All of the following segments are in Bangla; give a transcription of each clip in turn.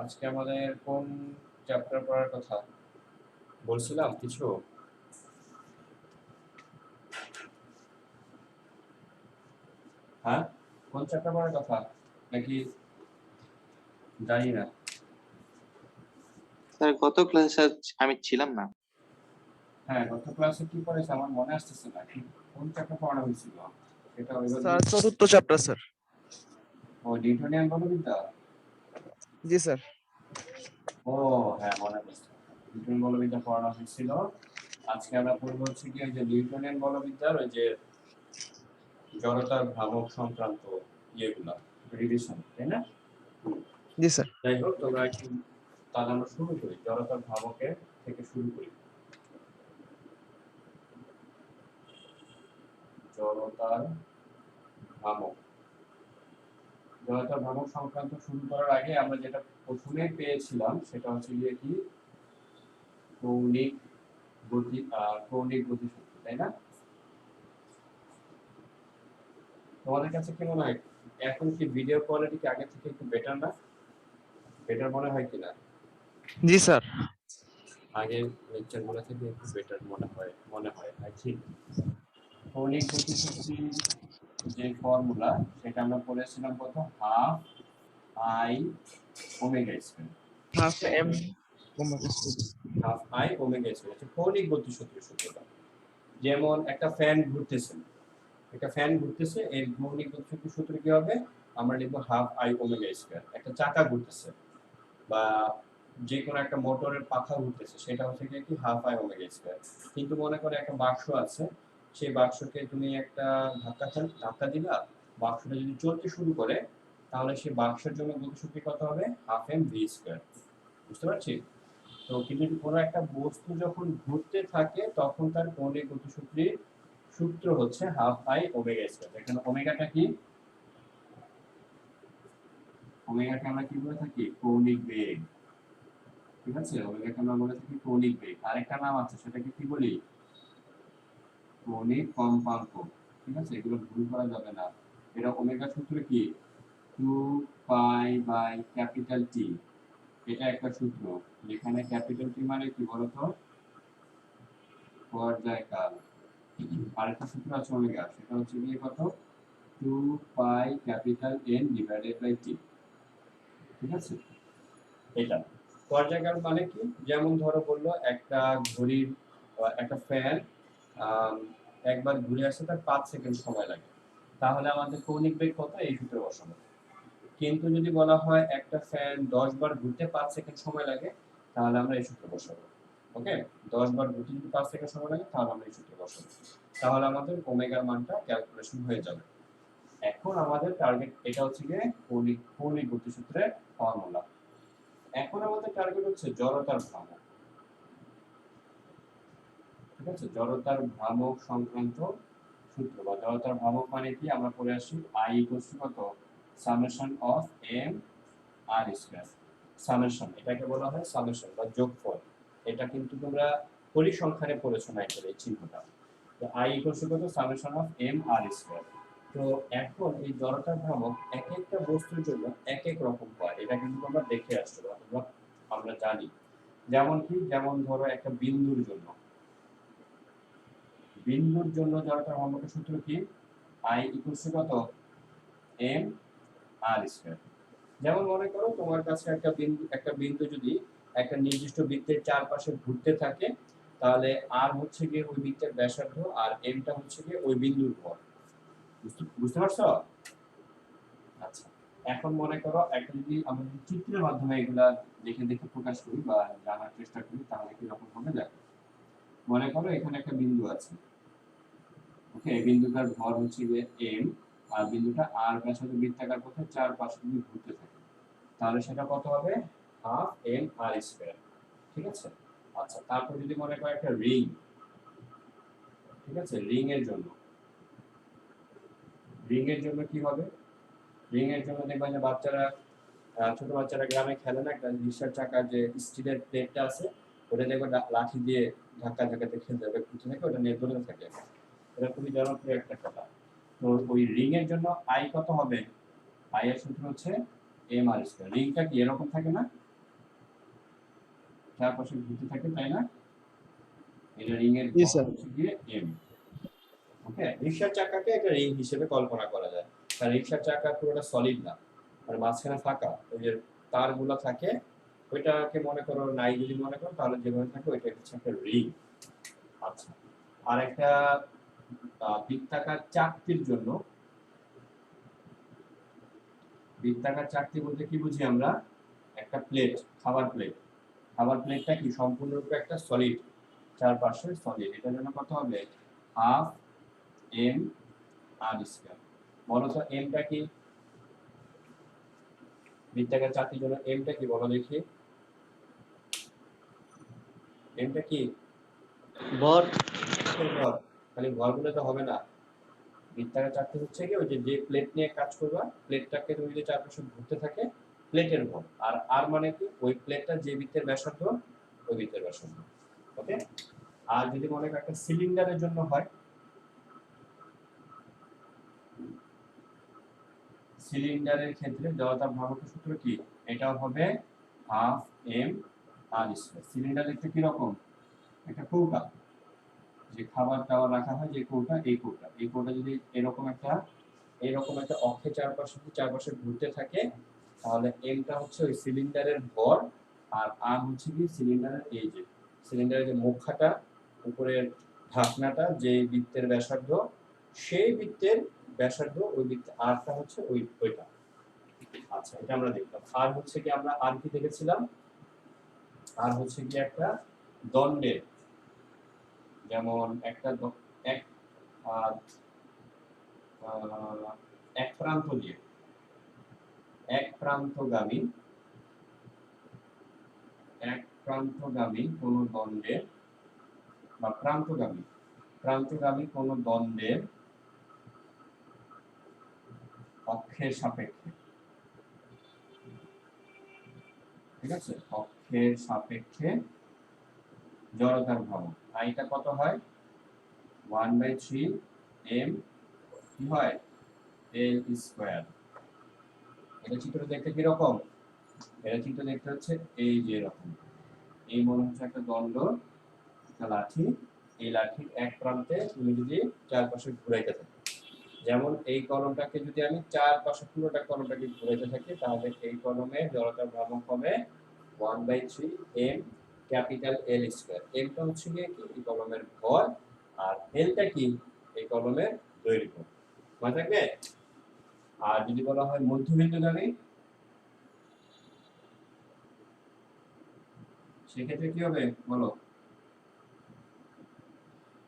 আজকে আমাদের কোন চ্যাপ্টার পড়ার কথা বলছিলাম কিছু? হ্যাঁ, কোন চ্যাপ্টার পড়ার কথা নাকি জানি না। স্যার গত ক্লাসে আমি ছিলাম না। হ্যাঁ, গত ক্লাসে কি পড়েছে আমার মনে আসতেছে না, কি কোন চ্যাপ্টার পড়ানো হয়েছিল সেটা ওইভাবে। স্যার চতুর্থ চ্যাপ্টার স্যার। ও নিউটনিয়ান বলবিদ্যা। জি স্যার। ও হ্যাঁ, মনে পড়ছে, নিউটন বলবিদ্যা পড়ানো হয়েছিল। আজকে আমরা পড়বো হচ্ছে কি ওই যে নিউটনিয়ান বলবিদ্যার ওই যে জড়তার ভ্রামক সংক্রান্ত ইয়েগুলা, রিভিশন, তাই না? জি স্যার। যাই হোক, তোমরা একটু তাহলে আমরা শুরু করি, জড়তার ভ্রামকের থেকে শুরু করি। জড়তার ভ্রামক, জড়তার ভ্রামক সংক্রান্ত শুরু করার আগে আমরা যেটা প্রথমে পেয়েছিলাম সেটা হচ্ছে গিয়ে কি কৌণিক গতি, কৌণিক গতিশক্তি, তাই না? তোমাদের কাছে কি মনে হয় এখন কি ভিডিও কোয়ালিটি কি আগে থেকে একটু বেটার না? বেটার মনে হয় কিনা? জি স্যার। আগের লেকচার গুলো থেকে একটু বেটার মনে হয় আই থিঙ্ক। কৌণিক গতিশক্তির যে ফর্মুলা সেটা আমরা পড়েছিলাম কত, half I omega square. Half M half I omega square হচ্ছে কৌণিক গতিশক্তির সূত্রটা। যেমন একটা ফ্যান ঘুরতেছে, এর কৌণিক গতিশক্তির সূত্র কি হবে? আমরা লিখবো হাফ আই ওমেগা স্কয়ার। একটা চাকা ঘুরতেছে বা যে কোনো একটা মোটরের পাখা ঘুরতেছে, সেটা হচ্ছে কি হাফ আই ওমেগা স্কয়ার। কিন্তু মনে করে একটা বাক্স আছে, সেই বাক্সকে তুমি একটা ধাক্কা দিলা, বাক্সটা যদি চলতে শুরু করে তাহলে সেই বাক্সের জন্য গতিশক্তি কত হবে? Half M V square. বুঝতে পারছি? তো কিন্তু কোনো একটা বস্তু যখন ঘুরতে থাকে তখন তার কৌণিক গতিশক্তির সূত্র হচ্ছে হাফ আই ওমেগা স্কয়ার। এখানে ওমেগাটা কি? ওমেগাকে আমরা কি বলে থাকি? কৌণিক বেগ। ঠিক আছে, ওমেগাকে আমরা বলে থাকি কৌণিক বেগ। আরেকটা নাম আছে, সেটাকে কি বলি? কৌণিক কম্পাঙ্ক। ঠিক আছে, এগুলো ভুল করা যাবে না। এটা ওমেগা সূত্র কি? 2 পাই বাই ক্যাপিটাল টি। এটা একটা সূত্র, যেখানে ক্যাপিটাল টি মানে কি বলতো? পর্যায়কাল। আরেকটা সূত্র আছে ওমেগা, সেটা হচ্ছে গিয়ে কত? 2 pi capital N divided by T. ঠিক আছে, এটা পর্যায়কাল মানে কি? যেমন ধরো বললো একটা ঘড়ির একটা ফ্যান একবার ঘুরে আসতে তার 5 সেকেন্ড সময় লাগে, তাহলে আমাদের কৌণিক বেগ কত? এই সূত্রে বসাবো। কিন্তু যদি বলা হয় একটা ফ্যান 10 বার ঘুরতে 5 সেকেন্ড সময় লাগে, তাহলে আমরা এই সূত্রে বসাবো। ওকে, 10 বার ঘুরতে যদি 5 সেকেন্ড সময় লাগে তাহলে আমরা এই সূত্রে বসাবো। তাহলে আমাদের ওমেগার মানটা ক্যালকুলেশন হয়ে যাবে। এখন আমাদের টার্গেট এটা হচ্ছে গিয়ে কৌণিক গতিসূত্রের ফর্মুলা। এখন আমাদের টার্গেট হচ্ছে জড়তার ভ্রামক। ঠিক আছে, জড়তার ভ্রামক সংক্রান্ত সূত্র বা জড়তার ভ্রামক মানে কি আমরা পড়ে আসি, আই ইকুয়ালস টু কত? Summation of M R square. Summation, এটাকে বলা হয় সামেশন বা যোগফল। এটা কিন্তু তোমরা পরিসংখ্যানে পড়েছো না, এই চিহ্নটা। তো আই ইকুয়ালস টু কত? Summation of M R square. তো এখন এই জড়তার ভ্রামক এক একটা বস্তুর জন্য এক এক রকম হয়, এটা কিন্তু আমরা দেখে আসছো বা আমরা জানি। যেমন কি, যেমন ধরো একটা বিন্দুর জন্য জড়তার ভ্রামকের সূত্র কি? আই ইকুয়ালস টু কত? M R square. যেমন মনে করো তোমার কাছে একটা বিন্দু যদি একটা নির্দিষ্ট বৃত্তের চারপাশে ঘুরতে থাকে, তাহলে আর হচ্ছে গিয়ে ওই বৃত্তের ব্যাসার্ধ আর এমটা হচ্ছে গিয়ে ওই বিন্দুর ভর। বুঝতে পারছো? আচ্ছা, এখন মনে করো একটা যদি আমরা চিত্রের মাধ্যমে এগুলা দেখে দেখে প্রকাশ করি বা জানার চেষ্টা করি, তাহলে কি রকম হবে দেখো। মনে করো এখানে একটা বিন্দু আছে। ওকে, এই বিন্দুটার ভর হচ্ছে গিয়ে এম, আর বিন্দুটা আর ব্যাসার্ধ বৃত্তাকার পথে চারপাশে যদি ঘুরতে থাকে, তাহলে সেটা কত হবে? Half M R square. ঠিক আছে। আচ্ছা, তারপর যদি মনে করো একটা রিং, ঠিক আছে, রিং এর জন্য কি হবে? রিং এর জন্য দেখবা যে বাচ্চারা, ছোট বাচ্চারা গ্রামে খেলে না, একটা রিক্সার চাকা যে স্টিলের প্লেটটা আছে, ওটা দেখবে লাঠি দিয়ে ধাক্কা ধাক্কাতে খেলতে হবে, কিছু থাকে ওটা নিয়ে দৌড়ে থাকে। এটা খুবই জনপ্রিয় একটা খেলা। তো ওই রিং এর জন্য আই কত হবে? আই এর সূত্র হচ্ছে এম আর স্কয়ার। রিংটা কি এরকম থাকে না? চারপাশে ঘুরতে থাকে, তাই না? এটা রিং এর জি ভর স্যার। হচ্ছে গিয়ে m। ওকে, রিক্সার চাকাকে একটা রিং হিসেবে কল্পনা করা যায়, কারণ রিক্সার চাকা পুরোটা সলিড না, আর মাঝখানে ফাঁকা, ওই যে তারগুলো থাকে, ওইটাকে মনে করো নাই, যদি মনে করো তাহলে যেভাবে থাকে ওইটা হচ্ছে একটা রিং। আচ্ছা, আর একটা বৃত্তাকার চাকতির জন্য, বৃত্তাকার চাকতি বলতে কি বুঝি আমরা? একটা প্লেট, খাবার প্লেট, খাবার প্লেটটা কি সম্পূর্ণরূপে একটা সলিড, চারপাশে সলিড, এটার জন্য কত হবে? Half M R square. বলো তো এমটা কি? বৃত্তাকার চাকতির জন্য এমটা কি বলো দেখি? এমটা কি? ভর। ভর। খালি ভর বলে তো হবে না, বৃত্তাকার চাকতি হচ্ছে কি ওই যে প্লেট নিয়ে কাজ করবা, প্লেটটাকে তুমি যদি চারপাশে ঘুরতে থাকে, প্লেটের ভর, আর আর মানে কি ওই প্লেটটা যে বৃত্তের ব্যাসার্ধ, ওই বৃত্তের ব্যাসার্ধ। ওকে, আর যদি মনে করো একটা সিলিন্ডারের জন্য হয়, সিলিন্ডারের ক্ষেত্রে জড়তার ভ্রামকের সূত্র কি? এটাও হবে half M R square. Cylinder দেখতে কি রকম? একটা কৌটা, যে খাবার টাবার রাখা হয় যে কৌটা, এই কৌটা, এই কৌটা যদি এরকম একটা অক্ষের চারপাশে ঘুরতে থাকে, তাহলে এমটা হচ্ছে ওই সিলিন্ডারের ভর, আর আর হচ্ছে কি সিলিন্ডারের এই যে সিলিন্ডারের যে মুখাটা, উপরের ঢাকনাটা, যে বৃত্তের ব্যাসার্ধ, সেই বৃত্তের ব্যাসার্ধ, ওই বৃত্তের আরটা হচ্ছে ওইটা। আচ্ছা, এটা আমরা দেখলাম। আর হচ্ছে কি আমরা আর কি দেখেছিলাম? আর হচ্ছে কি একটা দণ্ডের, যেমন একটা এক আহ, আহ, এক প্রান্ত দিয়ে, এক প্রান্তগামী কোন দণ্ডের, বা প্রান্তগামী কোন দণ্ডের অক্ষের সাপেক্ষে, ঠিক আছে, অক্ষের সাপেক্ষে জড়তার ভ্রামক আইটা কত হয়? 1/3 m কি হয়? l square. এটা চিত্র দেখতে কি রকম? এটা চিত্র দেখতে হচ্ছে এই যে এরকম, এই মনে হচ্ছে একটা দণ্ড, একটা লাঠি, এই লাঠির এক প্রান্তে তুমি যদি চারপাশে ঘুরাইতে থাকো, যেমন এই কলমটাকে যদি আমি চারপাশে পুরোটা কলমটাকে ঘুরাইতে থাকি, তাহলে এই কলমে জড়তার ভ্রামক হবে 1/3 m ক্যাপিটাল L স্কয়ার। এমটা হচ্ছে গিয়ে কি এই কলমের ভর, আর এলটা কি এই কলমের দৈর্ঘ্য। মনে থাকবে? আর যদি বলা হয় মধ্যবিন্দুগামী, সেক্ষেত্রে কি হবে বলো?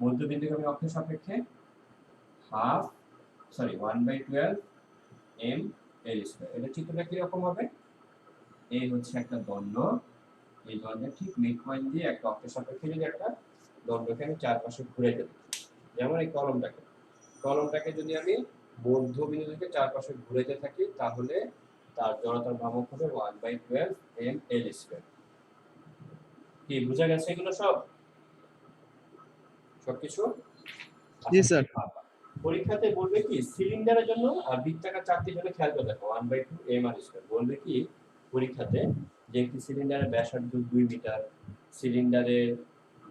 মধ্যবিন্দুগামী অক্ষের সাপেক্ষে half, sorry 1/12 m l square. এটা চিত্রটা কি রকম হবে? এই হচ্ছে একটা দণ্ড, এই দণ্ডের ঠিক মিড পয়েন্ট দিয়ে একটা অক্ষের সাপেক্ষে যদি একটা দণ্ডকে আমি চারপাশে ঘুরাইতে দিই, যেমন এই কলমটাকে যদি আমি মধ্যবিন্দু থেকে চারপাশে ঘুরাইতে থাকি, তাহলে তার জড়তার ভ্রামক হবে 1/12 m l স্কয়ার। কি বুঝা গেছে এগুলো সব? সবকিছু? জি আচ্ছা, স্যার। পরীক্ষাতে বলবে কি সিলিন্ডারের জন্য আর বৃত্তাকার চাকতির জন্য, খেয়াল করে দেখো 1/2 m r স্কয়ার। বলবে কি পরীক্ষাতে যে একটি সিলিন্ডারের ব্যাসার্ধ 2 মিটার, সিলিন্ডারের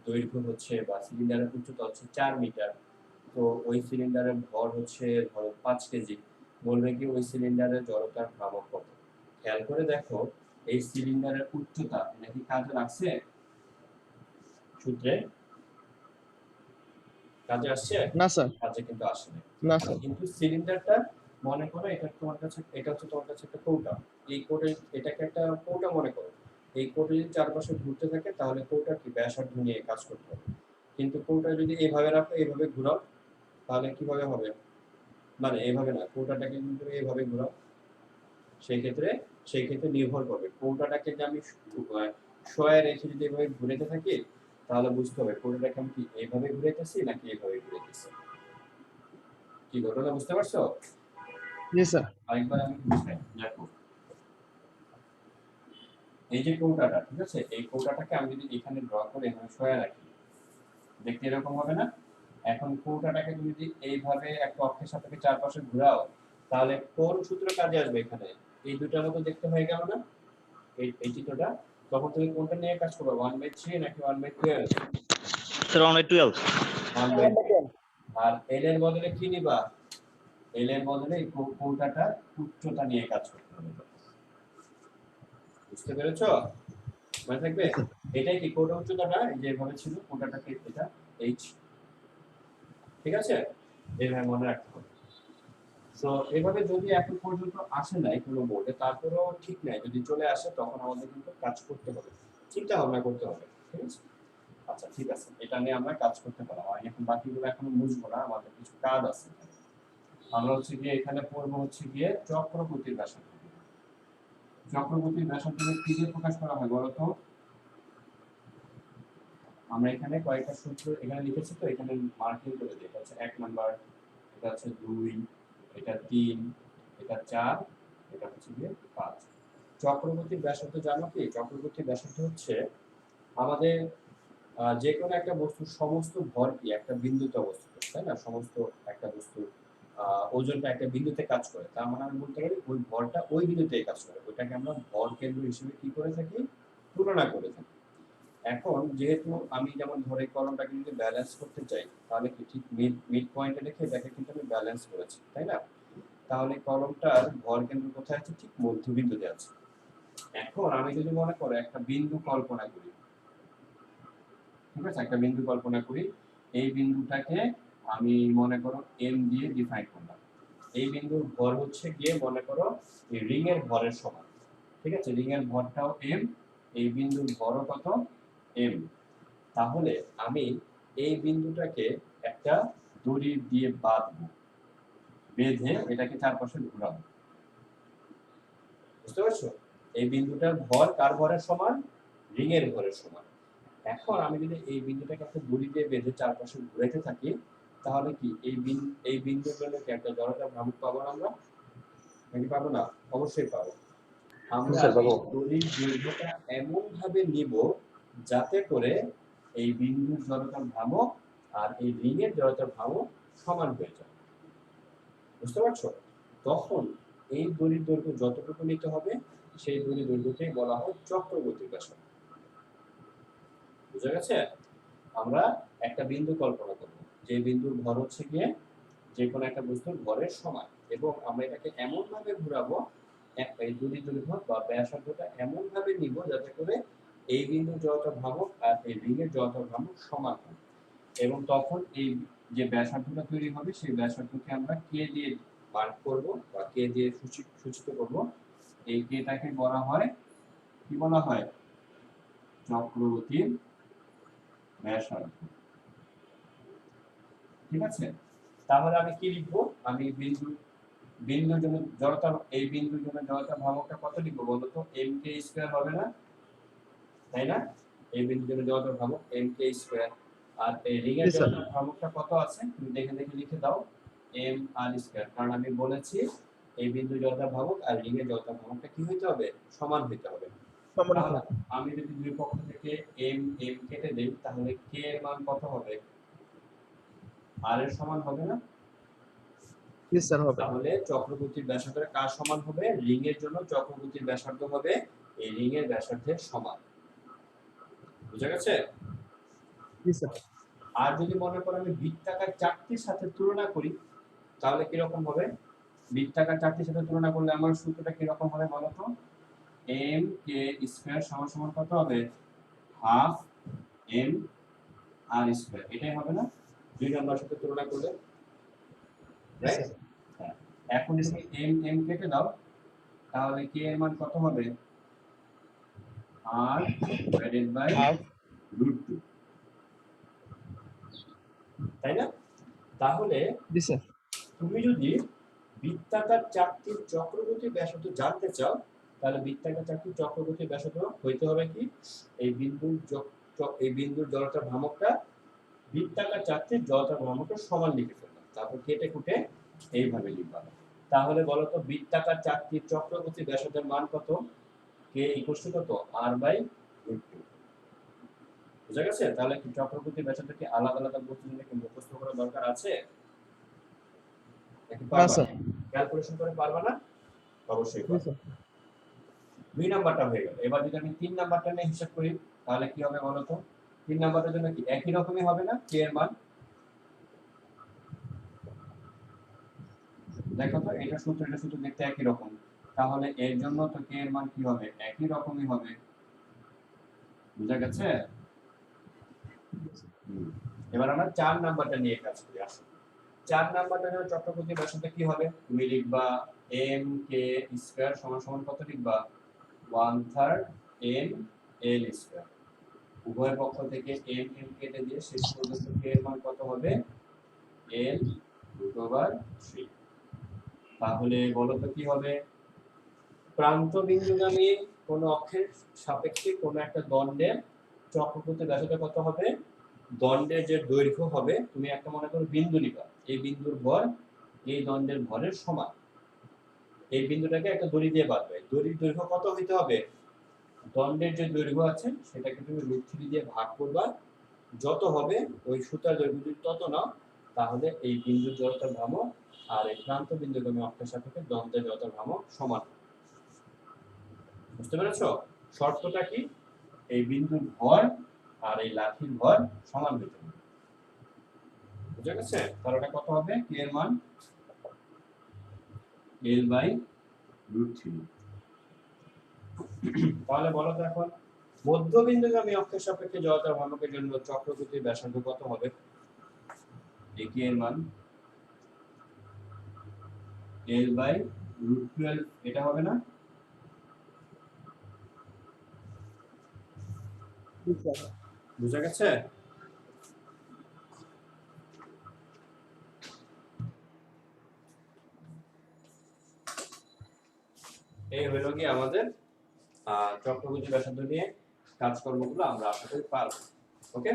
দৈর্ঘ্য হচ্ছে বা সিলিন্ডারের উচ্চতা হচ্ছে 4 মিটার, তো ওই সিলিন্ডারের ভর হচ্ছে ধরো 5 কেজি। বলবে কি ওই সিলিন্ডারের জড়তার ভ্রামক কত? খেয়াল করে দেখো, এই সিলিন্ডারের উচ্চতা এটা কি কাজে লাগছে? সূত্রে কাজে আসছে? না স্যার। কাজে কিন্তু আসে না। না স্যার। কিন্তু সিলিন্ডারটা মনে করো এটা তোমার কাছে, এটা হচ্ছে তোমার কাছে একটা কৌটা, এই কোটে এটাকে একটা কৌটা মনে করো, এই কোটে যদি চারপাশে ঘুরতে থাকে, তাহলে কৌটা কি ব্যাসার্ধ নিয়ে কাজ করতে হবে। কিন্তু কৌটা যদি এইভাবে রাখো, এইভাবে ঘুরাও, তাহলে কিভাবে হবে? মানে এইভাবে না, কৌটাটাকে কিন্তু এইভাবে ঘুরাও, সেই ক্ষেত্রে নির্ভর করবে কৌটাটাকে যে আমি শোয়ে রেখে যদি এভাবে ঘুরাতে থাকি, তাহলে বুঝতে হবে কৌটাটাকে আমি কি এইভাবে ঘুরাইতেছি নাকি এইভাবে ঘুরাইতেছি। কি ঘটনা বুঝতে পারছো? জি স্যার। আরেকবার আমি বুঝাই, দেখো এই যে কৌটাটা, ঠিক আছে, এই কৌটাটাকে আমি যদি এখানে ড্র করে এভাবে শোয়া রাখি, দেখতে এরকম হবে না? এখন কৌটাটাকে তুমি যদি এইভাবে একটা অক্ষের সাপেক্ষে চারপাশে ঘোরাও, তাহলে কোন সূত্র কাজে আসবে এখানে? এই দুটার মতো দেখতে হয়ে গেল না এই চিত্রটা? তখন তুমি কোনটা নিয়ে কাজ করবে, 1/3 নাকি 1/12? স্যার 1/12। 1/12। আর এল এর বদলে কি নিবা? এল এর বদলে এই কোটাটার উচ্চতা নিয়ে কাজ করতে হবে। বুঝতে পেরেছো? মনে থাকবে? Yes, sir. এটাই কি কোটা উচ্চতাটা, এই যে এভাবে ছিল কোটাটাকে, এটা এইচ। ঠিক আছে, এইভাবে মনে রাখতে হবে। তো এভাবে যদি এখন পর্যন্ত আসে নাই কোনো বোর্ডে, তারপরেও ঠিক নাই, যদি চলে আসে তখন আমাদের কিন্তু কাজ করতে হবে, চিন্তা ভাবনা করতে হবে। ঠিক আছে, আচ্ছা ঠিক আছে, এটা নিয়ে আমরা কাজ করতে পারলাম। আর এখন বাকিগুলো এখনো বুঝবো না, আমাদের কিছু কাজ আছে। আমরা হচ্ছে গিয়ে এখানে পড়বো হচ্ছে গিয়ে চক্রবর্তীর ব্যাসার্ধ। চক্রবর্তীর ব্যাসার্ধকে কি দিয়ে প্রকাশ করা হয় বলতো? আমরা এখানে কয়েকটা সূত্র এখানে লিখেছি, তো এখানে মার্কিং করে দিই। এটা হচ্ছে 1 নাম্বার, এটা হচ্ছে 2, এটা 3, এটা 4, এটা হচ্ছে গিয়ে 5। চক্রবর্তীর ব্যাসার্ধ জানো কি? চক্রবর্তীর ব্যাসার্ধ হচ্ছে আমাদের যে কোনো একটা বস্তুর সমস্ত ভর কি একটা বিন্দুতে অবস্থিত, তাই না? সমস্ত একটা বস্তুর ওজনটা একটা বিন্দুতে কাজ করে, তার মানে আমি বলতে পারি ওই ভরটা ওই বিন্দুতেই কাজ করে। ওইটাকে আমরা ভর কেন্দ্র হিসেবে কি করে থাকি? তুলনা করে থাকি। এখন যেহেতু আমি যেমন ধরে কলমটাকে যদি ব্যালেন্স করতে চাই, তাহলে কি ঠিক মিড পয়েন্টে রেখে এটাকে কিন্তু আমি ব্যালেন্স করেছি, তাই না? তাহলে কলমটার ভর কেন্দ্র কোথায় আছে? ঠিক মধ্যবিন্দুতে আছে। এখন আমি যদি মনে করো একটা বিন্দু কল্পনা করি, ঠিক আছে, একটা বিন্দু কল্পনা করি, এই বিন্দুটাকে আমি মনে করো এম দিয়ে ডিফাইন করলাম। এই বিন্দুর ভর হচ্ছে গিয়ে মনে করো এই রিং এর ভরের সমান। ঠিক আছে, রিং এর ভরটাও এম, এই বিন্দুর ভরও কত? এম। তাহলে আমি এই বিন্দুটাকে একটা দড়ি দিয়ে বাঁধবো, বেঁধে এটাকে চারপাশে ঘোরাবো। বুঝতে পারছো? এই বিন্দুটার ভর কার ভরের সমান? রিং এর ভরের সমান। এখন আমি যদি এই বিন্দুটাকে একটা দড়ি দিয়ে বেঁধে চারপাশে ঘুরাইতে থাকি, তাহলে কি এই বিন্দুর জন্য কি একটা জড়তার ভ্রামক পাবো না আমরা? নাকি পাবো না? অবশ্যই পাবো। আমরা স্যার, পাবো। এই দড়ির দৈর্ঘ্যটা এমন ভাবে নিব যাতে করে এই বিন্দুর জড়তার ভ্রামক আর এই রিং এর জড়তার ভ্রামক সমান হয়ে যায়। বুঝতে পারছো? তখন এই দড়ির দৈর্ঘ্য যতটুকু নিতে হবে, সেই দড়ির দৈর্ঘ্যকেই বলা হয় চক্রবর্তী ব্যাসার্ধ। বুঝা গেছে? আমরা একটা বিন্দু কল্পনা করব, যে বিন্দুর ভর হচ্ছে গিয়ে যে কোনো একটা বস্তুর ভরের সমান, এবং আমরা এটাকে এমন ভাবে ঘোরাবো, এই দড়ির দৈর্ঘ্য বা ব্যাসার্ধটা এমন ভাবে নিব যাতে করে এই বিন্দুর জড়তার ভ্রামক আর এই রিংয়ের জড়তার ভ্রামক সমান হয়। এবং তখন এই যে ব্যাসার্ধটা তৈরি হবে, সেই ব্যাসার্ধকে আমরা কে দিয়ে মার্ক করব বা কে দিয়ে সূচিত করব। এই কেটাকে বলা হয়, কি বলা হয়? চক্রবর্তীর ব্যাসার্ধ। ঠিক আছে, তাহলে আমি কি লিখবো? আমি বিন্দুর জন্য জড়তা, এই বিন্দুর জন্য জড়তা ভ্রামকটা কত লিখবো বলো তো? এম কে স্কয়ার হবে না, তাই না? এই বিন্দুর জন্য জড়তা ভ্রামক এম কে স্কয়ার। আর এই রিং এর Yes, sir. জড়তা ভ্রামকটা কত আছে? তুমি দেখে দেখে লিখে দাও, এম আর স্কয়ার। কারণ আমি বলেছি এই বিন্দুর জড়তা ভ্রামক আর রিং এর জড়তা ভ্রামকটা কি হইতে হবে? সমান হইতে হবে। তাহলে আমি যদি দুই পক্ষ থেকে এম এম কেটে দেই, তাহলে কে এর মান কত হবে? আর এর সমান হবে না? Yes, sir, হবে। তাহলে চক্রবর্তীর ব্যাসার্ধ কার সমান হবে? রিং এর জন্য চক্রবর্তীর ব্যাসার্ধ হবে এই রিং এর ব্যাসার্ধের সমান। বুঝা গেছে? Yes, sir. আর যদি মনে করো আমি বৃত্তাকার চাকতির সাথে তুলনা করি, তাহলে কি রকম হবে? বৃত্তাকার চাকতির সাথে তুলনা করলে আমার সূত্রটা কি রকম হবে বলো তো? এম কে স্কয়ার সমান সমান কত হবে? Half M R square. এটাই হবে না দুই নম্বরের সাথে তুলনা করলে? Yes, right? sir. হ্যাঁ। এখন যদি এম এম কেটে দাও, তাহলে কে এর মান কত হবে? r divided by √2, তাই না? তাহলে Yes, sir. তুমি যদি বৃত্তাকার চাকতির চক্রবর্তী ব্যাসার্ধ জানতে চাও, তাহলে বৃত্তাকার চাকতির চক্রবর্তী ব্যাসার্ধ হইতে হবে কি? এই বিন্দুর জড়তার ভ্রামকটা বৃত্তাকার চাকতির জড়তার ভ্রামকের সমান লিখে ফেললাম, তারপর কেটে কুটে এইভাবে লিখবা। তাহলে বলো তো বৃত্তাকার চাকতির চক্রবর্তী ব্যাসার্ধের মান কত? কে ইকুয়াল টু কত? r/√2। বুঝা গেছে? তাহলে কি চক্রবর্তী ব্যাসার্ধ কি আলাদা আলাদা বস্তু নিয়ে কি মুখস্থ করার দরকার আছে? নাকি না, পারবা? স্যার। ক্যালকুলেশন করে পারবা না? অবশ্যই Yes, পারবা। sir. 2 নাম্বারটা হয়ে গেল। এবার যদি আমি 3 নাম্বারটা নিয়ে হিসাব করি তাহলে কি হবে বলো তো? 3 নাম্বারটার জন্য কি একই রকমই হবে না k এর মান? দেখো তো এটা সূত্র দেখতে একই রকম, তাহলে এর জন্য তো k এর মান কি হবে? একই রকমই হবে। বুঝা গেছে? এবার আমরা 4 নাম্বারটা নিয়ে কাজ করি। আসো 4 নাম্বারটা জন্য চক্রবর্তী ব্যাসার্ধ কি হবে? তুমি লিখবা m k স্কয়ার সমান সমান কত লিখবা? 1/3 m l স্কয়ার। উভয় পক্ষ থেকে m m কেটে দিয়ে শেষ পর্যন্ত k এর মান কত হবে? l√3। তাহলে বলো তো কি হবে? প্রান্ত বিন্দুগামী কোন অক্ষের সাপেক্ষে কোন একটা দণ্ডের চক্রবর্তী ব্যাসার্ধ কত হবে? দণ্ডের যে দৈর্ঘ্য হবে, তুমি একটা মনে করো বিন্দু নিবা, এই বিন্দুর ভর এই দণ্ডের ভরের সমান। এই বিন্দুটাকে একটা দড়ি দিয়ে বাঁধবে, দড়ির দৈর্ঘ্য কত হইতে হবে? দণ্ডের যে দৈর্ঘ্য আছে সেটাকে তুমি √3 দিয়ে ভাগ করবা, যত হবে ওই সুতার দৈর্ঘ্য যদি তত নাও, তাহলে এই বিন্দুর জড়তার ভ্রামক আর এই প্রান্ত বিন্দুগামী অক্ষের সাপেক্ষে দণ্ডের জড়তার ভ্রামক সমান। বুঝতে পেরেছো? শর্তটা কি? এই বিন্দুর ভর আর এই লাঠির ভর সমান হইতে হবে। বুঝা গেছে? তাহলে এটা কত হবে? k এর মান l/√3। তাহলে বলো তো এখন মধ্যবিন্দুগামী অক্ষের সাপেক্ষে জড়তার ভ্রামকের জন্য চক্রবর্তীর ব্যাসার্ধ কত হবে? এই k এর মান l/√12 এটা হবে না? জি স্যার। বুঝা গেছে? এই হলো কি আমাদের চক্রবর্তী ব্যাসার্ধ নিয়ে কাজকর্মগুলো আমরা আশা করি পারবো। ওকে,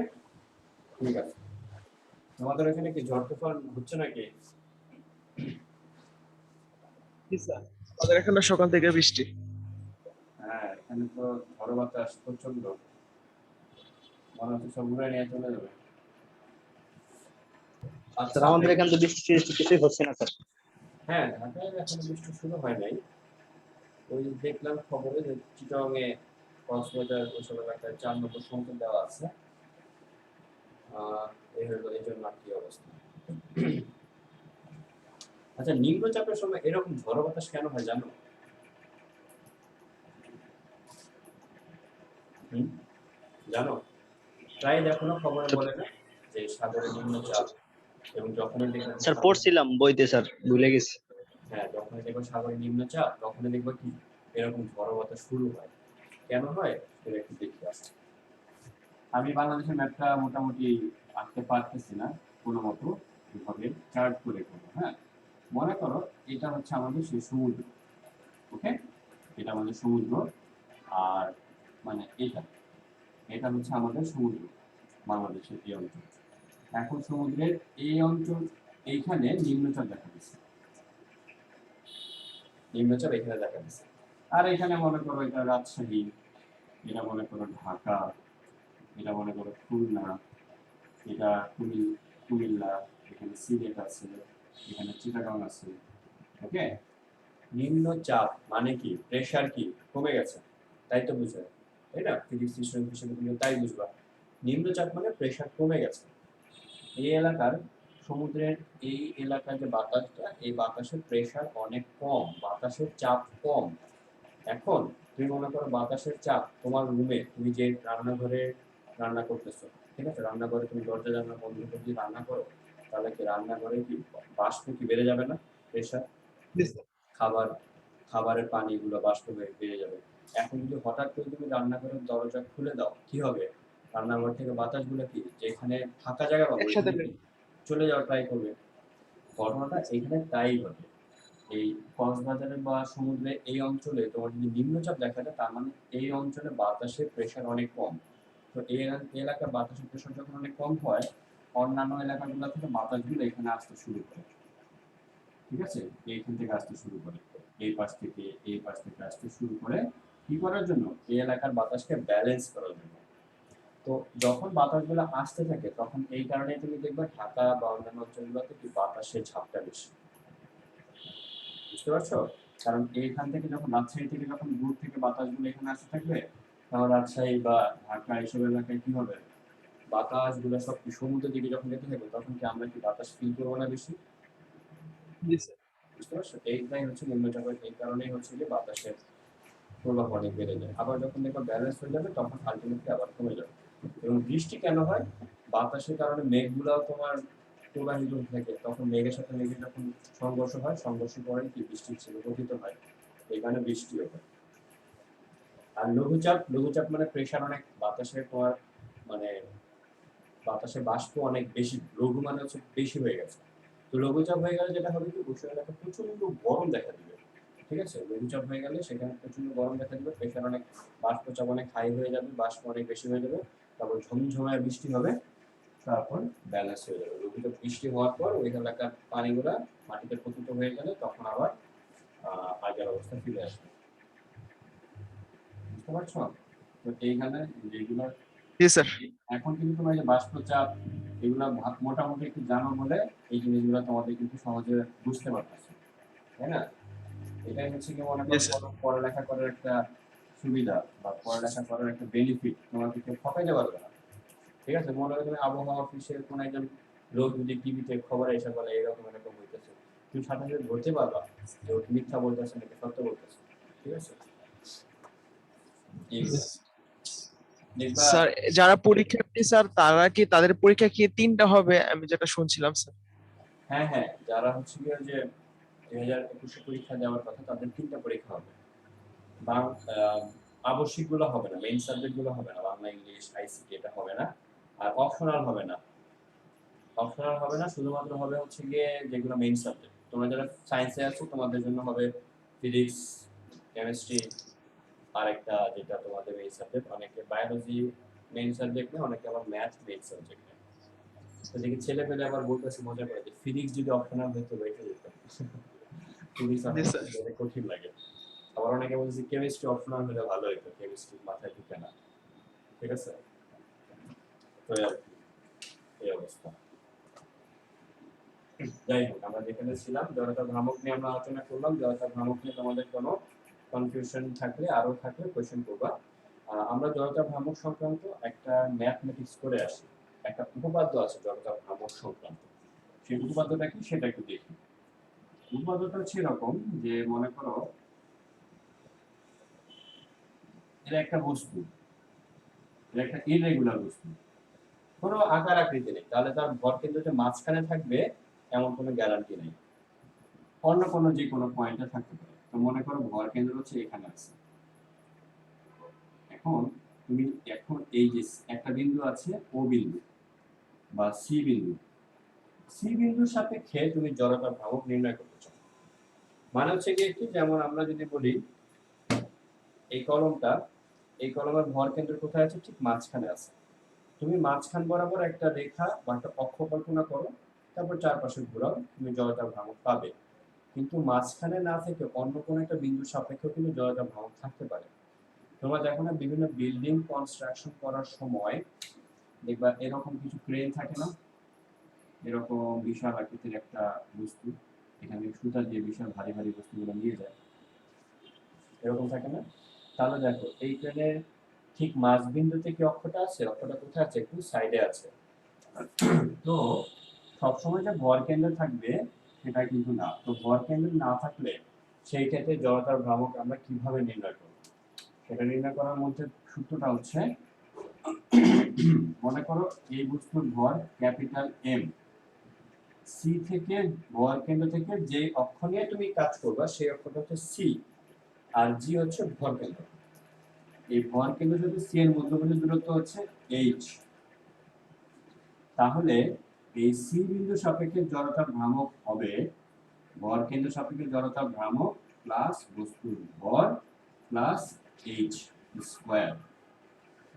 ঠিক আছে। তোমাদের এখানে কি ঝড় তুফান হচ্ছে নাকি? জি স্যার। আমাদের এখানে সকাল থেকে বৃষ্টি। হ্যাঁ, এখানে তো ঝড় বাতাস প্রচন্ড, মনে হচ্ছে সব উড়ে নিয়ে চলে যাবে। আচ্ছা, স্যার আমাদের এখানে তো বৃষ্টি কিছুই হচ্ছে না স্যার। হ্যাঁ, ঢাকায় এখনো বৃষ্টি শুরু হয় নাই। ওই দেখলাম খবরে যে চিটাগাংয়ে, কক্সবাজার ওইসব এলাকায় 4 নম্বর সংকেত দেওয়া আছে। এই হলো এই জন্য আর কি অবস্থা। আচ্ছা, নিম্নচাপের সময় এরকম ঝড়ো বাতাস কেন হয় জানো? জানো? প্রায় দেখো না খবরে বলে না যে সাগরে নিম্নচাপ, এবং যখনই দেখবেন স্যার পড়ছিলাম বইতে স্যার, ভুলে গেছি। হ্যাঁ, যখনই দেখবো সাগরে নিম্নচাপ তখনই দেখবো কি এরকম ঝড়ো বাতাস শুরু হয়। কেন হয় সেটা একটু দেখে আসি। আমি বাংলাদেশের ম্যাপটা মোটামুটি আঁকতে পারতেছি না কোনো মতো এভাবে চার্ট করে করবো। হ্যাঁ, মনে করো এটা হচ্ছে আমাদের সেই সমুদ্র। ওকে, এটা আমাদের সমুদ্র, আর মানে এটা হচ্ছে আমাদের সমুদ্র, বাংলাদেশের এই অঞ্চল। এখন সমুদ্রের এই অঞ্চল, এইখানে নিম্নচাপ দেখা দিচ্ছে, নিম্নচাপ এখানে দেখা দিচ্ছে। আর এখানে মনে করো এটা রাজশাহী, এটা মনে করো ঢাকা, এটা মনে করো খুলনা, এটা কুমিল্লা, এখানে সিলেট আছে, এখানে চিটাগাং আছে। ওকে, নিম্নচাপ মানে কি? প্রেসার কি কমে গেছে, তাই তো বুঝায়, তাই না? ফিজিক্স স্টুডেন্ট হিসেবে তুমি তাই বুঝবা। নিম্নচাপ মানে প্রেসার কমে গেছে। এই এলাকার, সমুদ্রের এই এলাকার যে বাতাসটা, এই বাতাসের প্রেসার অনেক কম, বাতাসের চাপ কম। এখন তুমি মনে করো বাতাসের চাপ তোমার রুমে, তুমি যে রান্নাঘরে রান্না করতেছো, ঠিক আছে, রান্নাঘরে তুমি দরজা জানলা বন্ধ করে যদি রান্না করো, তাহলে কি রান্নাঘরে কি বাষ্প কি বেড়ে যাবে না? প্রেসার, জি স্যার। খাবারের পানিগুলো বাষ্প বেড়ে যাবে। এখন যদি হঠাৎ করে তুমি রান্নাঘরের দরজা খুলে দাও, কি হবে? রান্নাঘর থেকে বাতাসগুলো কি যেখানে ফাঁকা জায়গা পাবো একসাথে ওইখানে চলে যাওয়ার ট্রাই করবে। ঘটনাটা এইখানে তাই ঘটে। এই কক্সবাজারে বা সমুদ্রে এই অঞ্চলে তোমার যদি নিম্নচাপ দেখা যায়, তার মানে এই অঞ্চলে বাতাসের প্রেসার অনেক কম। তো এই এলাকার বাতাসের প্রেসার যখন অনেক কম হয়, অন্যান্য এলাকাগুলো থেকে বাতাসগুলো এখানে আসতে শুরু করে। ঠিক আছে, এইখান থেকে আসতে শুরু করে, এই পাশ থেকে আসতে শুরু করে। কি করার জন্য? এই এলাকার বাতাসকে ব্যালেন্স করার জন্য। তো যখন বাতাসগুলো আসতে থাকে তখন এই কারণে তুমি দেখবে ঢাকা বা অন্যান্য অঞ্চলগুলোতে কি বাতাসের ঝাপটা বেশি। বুঝতে পারছো? কারণ এইখান থেকে যখন রাজশাহী থেকে যখন দূর থেকে বাতাসগুলো এখানে আসতে থাকবে, তখন রাজশাহী বা ঢাকা এইসব এলাকায় কি হবে, বাতাসগুলো সব কি সমুদ্রের দিকে যখন যেতে থাকবে, তখন কি আমরা কি বাতাস ফিল করবো না বেশি? জি স্যার। বুঝতে পারছো? এইটাই হচ্ছে নিম্নচাপের, এই কারণেই হচ্ছে যে বাতাসের প্রভাব অনেক বেড়ে যায়। আবার যখন দেখো ব্যালেন্স হয়ে যাবে, তখন আলটিমেটলি আবার কমে যাবে। এবং বৃষ্টি কেন হয়? বাতাসের কারণে মেঘগুলাও তোমার প্রবাহিত হতে থাকে, তখন মেঘের সাথে মেঘের যখন সংঘর্ষ হয়, সংঘর্ষের পরে কি বৃষ্টি ছিল গঠিত হয়, এই কারণে বৃষ্টিও হয়। আর লঘুচাপ, লঘুচাপ মানে প্রেশার অনেক, বাতাসে তোমার মানে বাতাসে বাষ্প অনেক বেশি, লঘু মানে হচ্ছে বেশি হয়ে গেছে। তো লঘুচাপ হয়ে গেলে যেটা হবে কি, বসে এলাকা প্রচন্ড গরম দেখা দিবে। ঠিক আছে, লঘুচাপ হয়ে গেলে সেখানে প্রচন্ড গরম দেখা দিবে, প্রেশার অনেক, বাষ্পচাপ অনেক হাই হয়ে যাবে, বাষ্প অনেক বেশি হয়ে যাবে, তারপর ঝমঝমায় বৃষ্টি হবে, তারপর ব্যালেন্স হয়ে যাবে। লঘুচাপ বৃষ্টি হওয়ার পর ওই এলাকার পানিগুলা মাটিতে পতিত হয়ে গেলে তখন আবার আগের অবস্থা ফিরে আসবে। বুঝতে পারছো? তো এইখানে যেগুলো জি স্যার। এখন কিন্তু তোমার এই যে বাষ্পচাপ, এগুলা মোটামুটি একটু জানো বলে এই জিনিসগুলো তোমাদের কিন্তু সহজে বুঝতে পারতেছো, তাই না? এটাই হচ্ছে কি, মনে জি করো স্যার। পড়ালেখা করার একটা সুবিধা বা পড়ালেখা করার একটা বেনিফিট, তোমাকে কেউ ঠকাইতে পারবে না। ঠিক আছে, মনে করো তুমি আবহাওয়া অফিসের কোন একজন লোক যদি টিভিতে খবরে এসে বলে এরকম এরকম হইতেছে, তুমি সাথে সাথে ধরতে পারবা যে ও মিথ্যা বলতেছে নাকি সত্য বলতেছে। ঠিক আছে, এইগুলো দেখবা। স্যার, যারা পরীক্ষার্থী স্যার, তারা কি তাদের পরীক্ষা কি 3টা হবে? আমি যেটা শুনছিলাম স্যার। হ্যাঁ হ্যাঁ, যারা হচ্ছে গিয়ে যে 2021 পরীক্ষা দেওয়ার কথা, তাদের 3টা পরীক্ষা হবে। আবশ্যিক গুলো হবে না, মেইন সাবজেক্ট গুলো হবে না, বাংলা ইংলিশ আইসিটি এটা হবে না। আর অপশনাল হবে না, অপশনাল হবে না, শুধুমাত্র হবে হচ্ছে গিয়ে যেগুলো মেইন সাবজেক্ট। তোমরা যারা সায়েন্সে আছো তোমাদের জন্য হবে ফিজিক্স, কেমিস্ট্রি, আর একটা যেটা তোমাদের মেইন সাবজেক্ট, অনেকে বায়োলজি মেইন সাবজেক্ট নেয়, অনেকে আবার ম্যাথ মেইন সাবজেক্ট নেয়। তো দেখি ছেলে পেলে আবার বলতেছে মজা করে যে ফিজিক্স যদি অপশনাল হতো বেঁচে যেত। ফিজিক্স জি অনেক স্যার। কঠিন লাগে। আবার অনেকে বলছে কেমিস্ট্রি অপশনাল হলে ভালো হতো, কেমিস্ট্রি মাথায় ঢুকে না। ঠিক আছে, তো এই অবস্থা। যাই হোক, আমরা যেখানে ছিলাম জড়তা ভ্রামক নিয়ে আমরা আলোচনা করলাম। জড়তা ভ্রামক নিয়ে তোমাদের কোনো কনফিউশন থাকলে, আরো থাকলে কোয়েশ্চেন করবা। আমরা জড়তা ভ্রামক সংক্রান্ত একটা ম্যাথমেটিক্স করে আসি, একটা উপপাদ্য আছে জড়তা ভ্রামক সংক্রান্ত। সেই উপপাদ্যটা কি সেটা একটু দেখি। উপপাদ্যটা হচ্ছে এরকম যে, মনে করো এটা একটা বস্তু, এটা একটা ইররেগুলার বস্তু, কোনো আকার আকৃতি নেই, তাহলে তার ভর কেন্দ্র যে মাঝখানে থাকবে এমন কোনো গ্যারান্টি নেই, অন্য কোনো যে কোনো পয়েন্টে থাকতে পারে। তো মনে করো ভর কেন্দ্র হচ্ছে এখানে আছে। এখন তুমি, এখন এই যে একটা বিন্দু আছে ও বিন্দু বা সি বিন্দু, সি বিন্দুর সাপেক্ষে তুমি জড়তার ভ্রামক নির্ণয় করতে চাও। মানে হচ্ছে কি, একটি যেমন আমরা যদি বলি এই কলমটা, এই কলমের ভর কেন্দ্র কোথায় আছে, ঠিক মাঝখানে আছে। তুমি মাঝখান বরাবর একটা রেখা বা একটা অক্ষ কল্পনা করো, তারপর চারপাশে ঘোরাও, তুমি জড়তার ভ্রামক পাবে। কিন্তু মাঝখানে না থেকে অন্য কোনো একটা বিন্দুর সাপেক্ষেও কিন্তু জড়তার ভ্রামক থাকতে পারে। তোমরা দেখো না, বিভিন্ন বিল্ডিং কনস্ট্রাকশন করার সময় দেখবা এরকম কিছু ক্রেন থাকে না, এরকম বিশাল আকৃতির একটা বস্তু, এখানে সুতা দিয়ে বিশাল ভারী ভারী বস্তুগুলো নিয়ে যায়, এরকম থাকে না? তাহলে দেখো এই ক্রেনের ঠিক মাঝ বিন্দুতে কি অক্ষটা আছে, অক্ষটা কোথায় আছে, একটু সাইডে আছে। তো সবসময় যে ভর কেন্দ্র থাকবে সেটা কিন্তু না। তো ভর কেন্দ্র না থাকলে সেই ক্ষেত্রে জড়তার ভ্রামক আমরা কিভাবে নির্ণয় করব? সেটা নির্ণয় করার মধ্যে সূত্রটা হচ্ছে, মনে করো এই বস্তুর ভর ক্যাপিটাল এম, সি থেকে, ভর কেন্দ্র থেকে যে অক্ষ নিয়ে তুমি কাজ করবা সেই অক্ষটা হচ্ছে সি, আর জি হচ্ছে ভর কেন্দ্র। এই ভর কেন্দ্র যদি সি এর মধ্যবর্তী দূরত্ব হচ্ছে এইচ, তাহলে এই সি বিন্দু সাপেক্ষে জড়তার ভ্রামক হবে ভর কেন্দ্র সাপেক্ষে জড়তার ভ্রামক প্লাস বস্তুর ভর প্লাস এইচ স্কয়ার।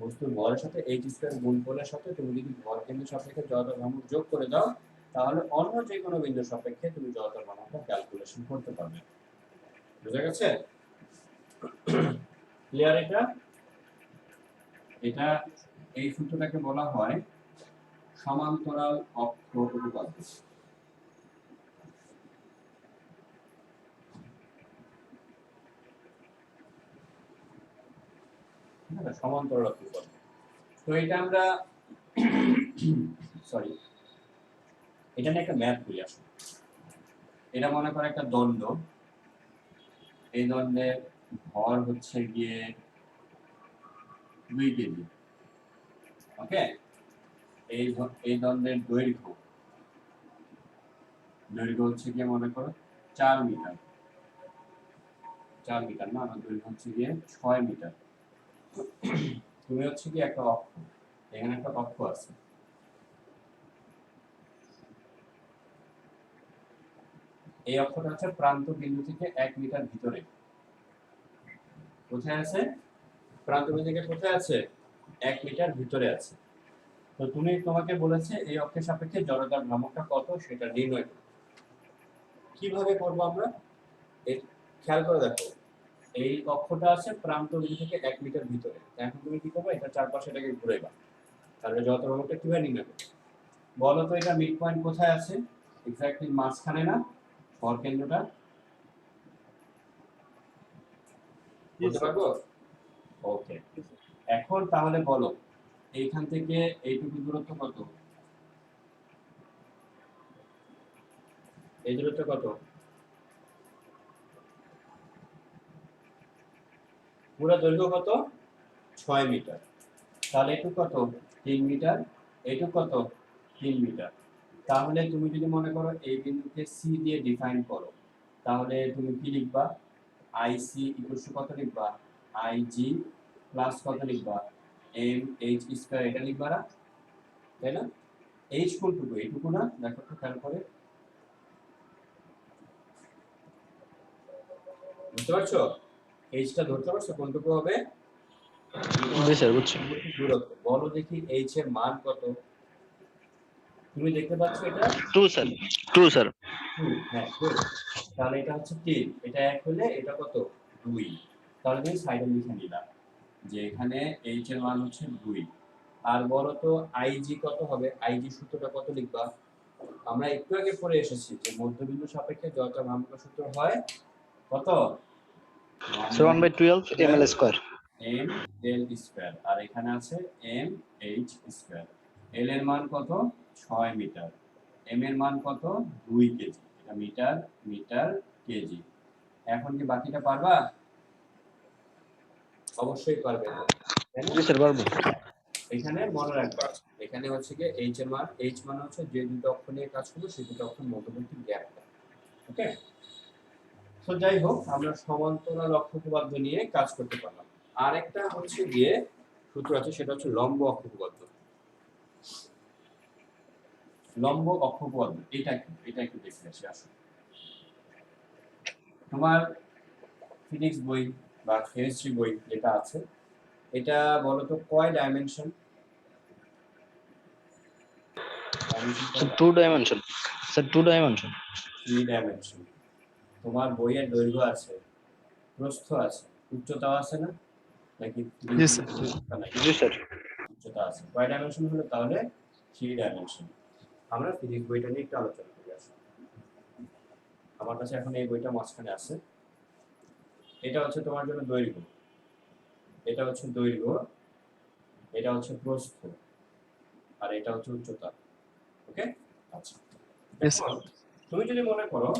বস্তুর ভরের সাথে এইচ স্কয়ার গুণফলের সাথে তুমি যদি ভর কেন্দ্র সাপেক্ষে জড়তার ভ্রামক যোগ করে দাও, তাহলে অন্য যে কোনো বিন্দু সাপেক্ষে তুমি জড়তার ভ্রামকটা ক্যালকুলেশন করতে পারবে। বুঝা গেছে? ক্লিয়ার এটা? এটা, এই সূত্রটাকে বলা হয় সমান্তরাল অক্ষ উপপাদ্য। ঠিক আছে, সমান্তরাল অক্ষপথ। তো এটা আমরা সরি, এটা নিয়ে একটা ম্যাথ করি আসলে। এটা মনে করো একটা দণ্ড, এই দণ্ডের ভর হচ্ছে গিয়ে 2 কেজি। ওকে, এই দণ্ডের দৈর্ঘ্য হচ্ছে গিয়ে মনে করো 4 মিটার। 4 মিটার না, আমার দৈর্ঘ্য হচ্ছে গিয়ে 6 মিটার। তুমি হচ্ছে কি একটা অক্ষ, এখানে একটা অক্ষ আছে, এই অক্ষটা হচ্ছে প্রান্ত বিন্দু থেকে 1 মিটার ভিতরে। কোথায় আছে? প্রান্ত বিন্দু থেকে কোথায় আছে? 1 মিটার ভিতরে আছে। তো তোমাকে বলেছে এই অক্ষের সাপেক্ষে জড়তার ভ্রামকটা কত সেটা নির্ণয় করো। কিভাবে করব আমরা? খেয়াল করে দেখো, এই অক্ষটা আছে প্রান্ত বিন্দু থেকে 1 মিটার ভিতরে। এখন তুমি কি করবে? এটা চারপাশে এটাকে ঘুরাইবা, তাহলে জড়তার ভ্রামকটা কিভাবে নির্ণয় করবে বলো তো? এটা মিড পয়েন্ট কোথায় আছে? এক্স্যাক্টলি মাঝখানে না? ভর কেন্দ্রটা বলতে পারবো? ওকে, এখন তাহলে বলো এইখান থেকে এইটুকু দূরত্ব কত? এই দূরত্ব কত? পুরো দৈর্ঘ্য কত? 6 মিটার। তাহলে এটুকু কত? 3 মিটার। এটুকু কত? 3 মিটার। তাহলে তুমি যদি মনে করো এই বিন্দুকে সি দিয়ে ডিফাইন করো, তাহলে তুমি কি লিখবা? আইসি ইকুয়াল টু কত লিখবা? আইজি প্লাস কত লিখবা? এম এইচ স্কয়ার, এটা লিখবা না? তাই না? এইচ কোনটুকু? এইটুকু না? দেখো তো খেয়াল করে, বুঝতে পারছো? এইচটা ধরতে পারছো কোনটুকু হবে? জি স্যার, বুঝছি। দূরত্ব। বলো দেখি এইচ এর মান কত? তুমি দেখতে পাচ্ছ এটা? 2 স্যার, 2 স্যার। হ্যাঁ, good। তাহলে এটা হচ্ছে 3, এটা 1 হলে এটা কত? 2। তাহলে তুমি সাইডে লিখে নিলাম যে এখানে এইচ এর মান হচ্ছে 2। আর বলো তো আইজি কত হবে? আইজি সূত্রটা কত লিখবা? আমরা একটু আগে পড়ে এসেছি যে মধ্যবিন্দু সাপেক্ষে জড়তার ভ্রামকের সূত্র হয় কত? Sir 1/12 ml square. M L square, আর এখানে আছে এম এইচ স্কয়ার। এল এর মান কত? 6 মিটার। এম এর মান কত? 2 কেজি। এটা মিটার, মিটার, কেজি। এখন কি বাকিটা পারবা? অবশ্যই পারবে, তাই না? জি স্যার, পারবো। এখানে মনে রাখবা, এখানে হচ্ছে কি এইচ এর মান, এইচ মানে হচ্ছে যে দুটো অক্ষ নিয়ে কাজ করবে সেই দুটো অক্ষের মধ্যবর্তী গ্যাপটা। ওকে, তো যাই হোক, আমরা সমান্তরাল অক্ষপদার্থ নিয়ে কাজ করতে পারলাম। আরেকটা হচ্ছে গিয়ে সূত্র আছে, সেটা হচ্ছে লম্ব অক্ষপদার্থ। লম্ব অক্ষপদার্থ এটা কি? এটা একটু দেখে আসি আসলে। তোমার ফিজিক্স বই বা কেমিস্ট্রি বই যেটা আছে, এটা বলো তো কয় dimension? Sir 2 dimension. Sir 2 dimension. 3 dimension. তোমার বইয়ের দৈর্ঘ্য আছে, প্রস্থ আছে, উচ্চতাও আছে না? নাকি জি স্যার। জি স্যার। উচ্চতা আছে। কয় ডাইমেনশন হলো তাহলে? 3 ডাইমেনশন। আমরা ফিজিক্স বইটা নিয়ে একটু আলোচনা করি আসলে। আমার কাছে এখন এই বইটা মাঝখানে আছে। এটা হচ্ছে তোমার জন্য দৈর্ঘ্য, এটা হচ্ছে দৈর্ঘ্য, এটা হচ্ছে প্রস্থ, আর এটা হচ্ছে উচ্চতা। ওকে, আচ্ছা। Yes, এখন তুমি যদি মনে করো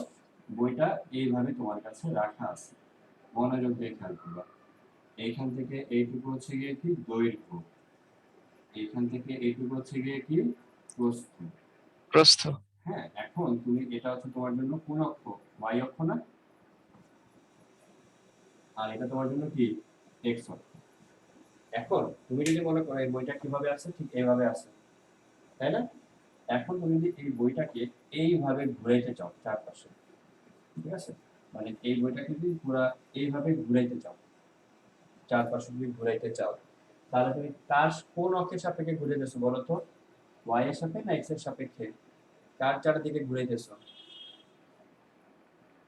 বইটা এইভাবে তোমার কাছে রাখা আছে, মনোযোগ দিয়ে খেয়াল করবা। এইখান থেকে এইটুকু হচ্ছে গিয়ে কি? দৈর্ঘ্য। এইখান থেকে এইটুকু হচ্ছে গিয়ে কি? প্রস্থ। প্রস্থ। হ্যাঁ, এখন তুমি এটা হচ্ছে তোমার জন্য কোন অক্ষ? y অক্ষ না? আর এটা তোমার জন্য কি? x অক্ষ। এখন তুমি যদি মনে করো এই বইটা কিভাবে আছে, ঠিক এইভাবে আছে, তাই না? এখন তুমি যদি এই বইটাকে এইভাবে ঘুরাইতে চাও চারপাশে, ঠিক আছে, মানে এই বইটাকে যদি পুরো এইভাবে ঘুরাইতে চাও, চারপাশে যদি ঘুরাইতে চাও, তাহলে তুমি কার কোন অক্ষের সাপেক্ষে ঘুরাইতেছো বলো তো? y এর সাপেক্ষে না x এর সাপেক্ষে? কার চারদিকে ঘুরাইতেছো?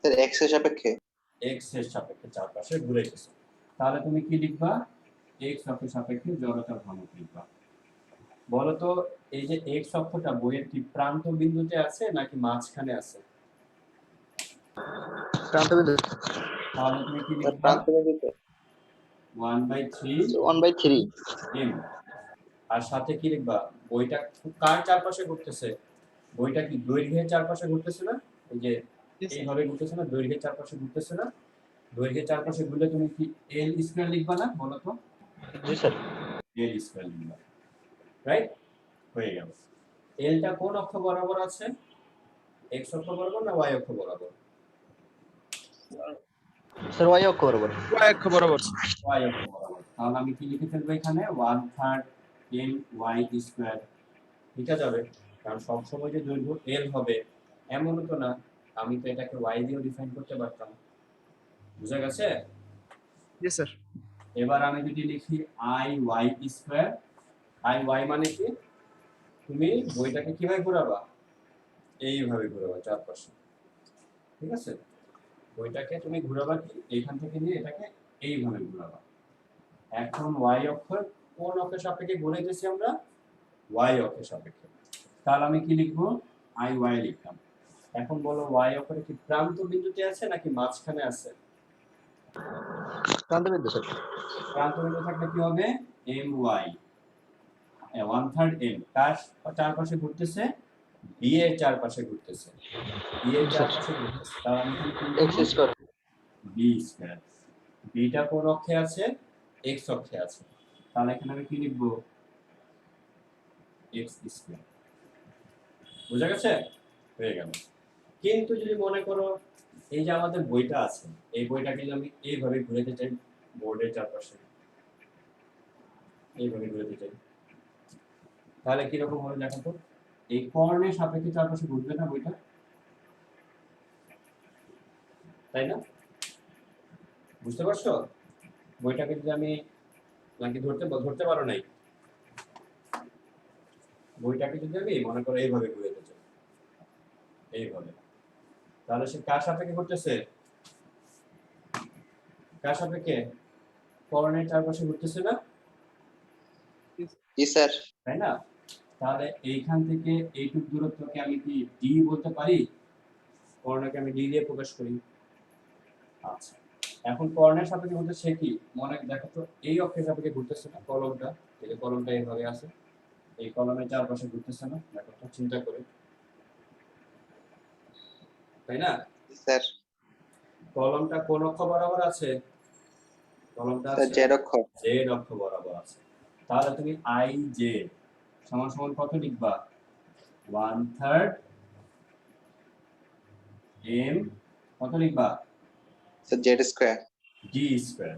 স্যার এক্স এর সাপেক্ষে। x এর সাপেক্ষে চারপাশে ঘুরাইতেছো। তাহলে তুমি কি লিখবা? x অক্ষের সাপেক্ষে জড়তার ভ্রামক লিখবা। বলো তো এই যে x অক্ষটা বইয়ের কি প্রান্ত বিন্দুতে আছে নাকি মাঝখানে আছে? প্রান্তবিন্দু। তাহলে তুমি কি স্যার লিখবা? প্রান্ত বিন্দুতে। 1/3 1/3 m। আর সাথে কি লিখবা, বইটা কার চারপাশে ঘুরতেছে, বইটা কি দৈর্ঘ্যের চারপাশে ঘুরতেছে না, এই যে Yes, sir. এইভাবে ঘুরতেছে না, দৈর্ঘ্যের চারপাশে ঘুরতেছে না, দৈর্ঘ্যের চারপাশে ঘুরলে তুমি কি এল স্কয়ার লিখবা না, বলো তো? জি স্যার এল স্কয়ার লিখবা, রাইট? হয়ে গেল। এলটা কোন অক্ষ বরাবর আছে, এক্স অক্ষ বরাবর না ওয়াই অক্ষ বরাবর? স্যার y অক্ষ বরাবর Y অক্ষ বরাবর। ওয়াই অক্ষ বরাবর। তাহলে আমি কি লিখে ফেলবো এখানে 1/3 m y স্কয়ার, লিখা যাবে, কারণ সবসময় যে দৈর্ঘ্য এল হবে এমনও তো না, আমি তো এটাকে y দিয়েও ডিফাইন করতে পারতাম। বুঝা গেছে? জি স্যার। এবার আমি যদি লিখি I Y square, I Y মানে কি, তুমি বইটাকে কিভাবে ঘোরাবা, এইভাবে ঘোরাবা চারপাশে, ঠিক আছে? বইটাকে তুমি ঘোরাবা কি, এইখান থেকে নিয়ে এটাকে এইভাবে ঘোরাবা। এখন ওয়াই অক্ষ কোন অক্ষের সাপেক্ষে ঘুরাইতেছি আমরা, ওয়াই অক্ষের সাপেক্ষে, তাহলে আমি কি লিখবো, আই ওয়াই লিখলাম। এখন বলো ওয়াই অক্ষরে কি প্রান্ত বিন্দুতে আছে নাকি মাঝখানে আছে? প্রান্ত বিন্দু স্যার প্রান্ত বিন্দু থাকলে কি হবে, এম ওয়াই 1/3 m, কার চারপাশে ঘুরতেছে, বি এর চারপাশে ঘুরতেছে, বি এর চারপাশে ঘুরতেছে, তাহলে আমি এখানে কি x লিখবো, স্কয়ার বি স্কয়ার। বিটা কোন অক্ষে আছে, এক্স অক্ষে আছে, তাহলে এখানে আমি কি লিখবো, এক্স স্কয়ার। বুঝা গেছে? হয়ে গেল। কিন্তু যদি মনে করো এই যে আমাদের বইটা আছে, এই বইটাকে যদি আমি এইভাবে ঘুরাতে চাই, বোর্ডের চারপাশে এইভাবে ঘুরাতে চাই, তাহলে কিরকম হবে দেখো তো, এই কর্ণের সাপেক্ষে চারপাশে ঘুরবে না বইটা, তাই না? বুঝতে পারছো? বইটাকে যদি আমি, নাকি ধরতে পারো নাই, বইটাকে যদি আমি মনে করো এইভাবে ঘুরাতে চাই, এইভাবে, তাহলে সে কার সাপেক্ষে ঘুরতেছে, কার সাপেক্ষে, কর্ণের চারপাশে ঘুরতেছে না, জি স্যার। তাই না? তাহলে এইখান থেকে এইটুক দূরত্বকে আমি কি ডি বলতে পারি, কর্ণকে আমি ডি দিয়ে প্রকাশ করি। আচ্ছা, এখন কর্ণের সাপেক্ষে বলতে সে কি, মনে দেখো তো এই অক্ষের সাপেক্ষে ঘুরতেছে না কলমটা, এই যে কলমটা এইভাবে আছে, এই কলমের চারপাশে ঘুরতেছে না, দেখো তো চিন্তা করে, তাই না? জি স্যার। কলমটা কোন অক্ষ বরাবর আছে, কলমটা স্যার আছে জেড অক্ষর। জেড অক্ষ বরাবর আছে, তাহলে তুমি আই জে সমান সমান কত লিখবা, 1/3 m, কত লিখবা, sir Z square. D square,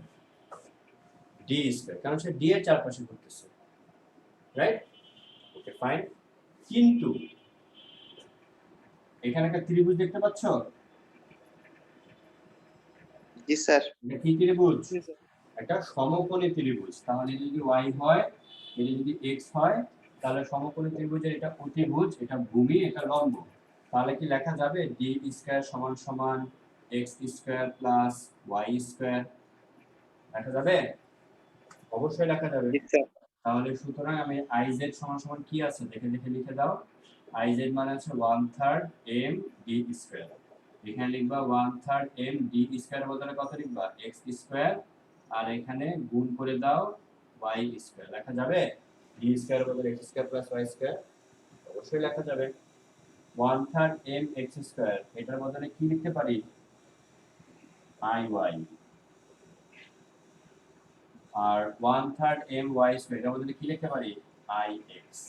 D square, কারণ সে ডি এর চারপাশে ঘুরতেছে, রাইট? Okay fine. কিন্তু এখানে একটা ত্রিভুজ দেখতে পাচ্ছ, জি স্যার। এটা কি ত্রিভুজ, জি স্যার। একটা সমকোণী ত্রিভুজ। তাহলে এটা যদি y হয়, এটা যদি x হয়, তাহলে সমকোণী ত্রিভুজের এটা অতিভুজ, এটা ভূমি, এটা লম্ব, তাহলে কি লেখা যাবে ডি স্কয়ার সমান সমান X square plus Y square, লেখা যাবে? অবশ্যই লেখা যাবে। জি স্যার। তাহলে সুতরাং আমি আই জেড সমান সমান কি আছে দেখে দেখে লিখে দাও, আই জেড মানে আছে 1/3 m ডি স্কয়ার, এখানে লিখবা 1/3 m ডি স্কয়ার বদলে কত লিখবা, এক্স স্কয়ার, আর এখানে গুণ করে দাও ওয়াই স্কয়ার, লেখা যাবে? ডি স্কয়ার বদলে X square plus Y square, অবশ্যই লেখা যাবে। 1/3 m এক্স স্কয়ার, এটার বদলে কি লিখতে পারি, আই ওয়াই, আর 1/3 m ওয়াই স্কয়ার, এটার বদলে কি লিখতে পারি, আই এক্স।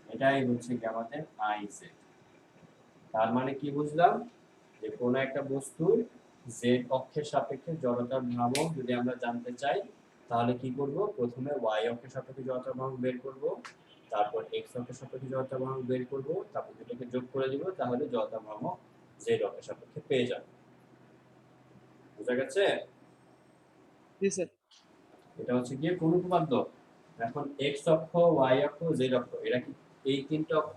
এটাই হচ্ছে কি আমাদের আই জেড। তার মানে কি বুঝলাম, যে কোনো একটা বস্তুর জেড অক্ষের সাপেক্ষে জড়তার ভ্রামক যদি আমরা জানতে চাই, তাহলে কি করব, প্রথমে ওয়াই অক্ষের সাপেক্ষে জড়তার ভ্রামক বের করব, তারপর এক্স অক্ষের সাপেক্ষে জড়তার ভ্রামক বের করব, তারপর দুটোকে যোগ করে দিব, তাহলে জড়তার ভ্রামক জেড অক্ষের সাপেক্ষে পেয়ে যাব। বুঝা গেছে? জি স্যার। এটা হচ্ছে গিয়ে কোন উপপাদ্য। এখন এক্স অক্ষ, ওয়াই অক্ষ, জেড অক্ষ, এরা কি, এই তিনটা অক্ষ